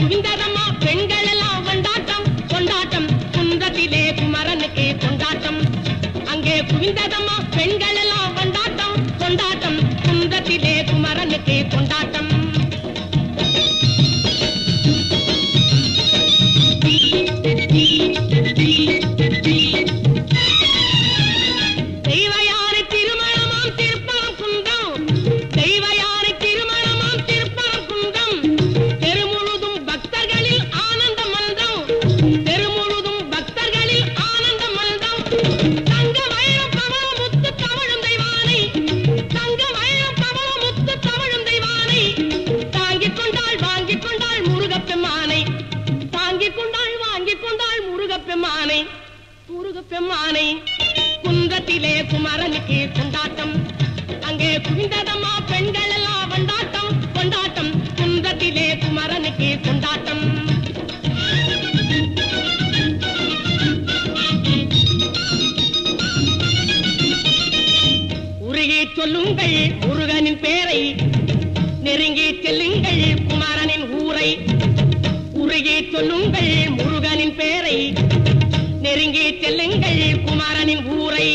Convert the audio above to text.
குவிந்ததம்மா பெண்கள் எல்லாம் கொண்டாட்டம் கொண்டாட்டம் குன்றத்திலே குமரனுக்கு கொண்டாட்டம் அங்கே குவிந்ததம்மா பெண்கள் எல்லாம் கொண்டாட்டம் கொண்டாட்டம் குன்றத்திலே குமரனுக்கு கொண்டாட்டம் பெம்மானை குன்றத்திலே குமரனுக்கு கொண்டாட்டம் அங்கே குவிந்ததம்மா பெண்கள் எல்லாம் கொண்டாட்டம் கொண்டாட்டம் குன்றத்திலே குமரனுக்கு கொண்டாட்டம் உருகி சொல்லுங்கள் முருகனின் பேரை நெருங்கி செல்லுங்கள் குமரனின் ஊரை உருகி சொல்லுங்கள் முருகனின் பேரை நெருங்கி செல்லுங்கள் குமரனின் ஊரை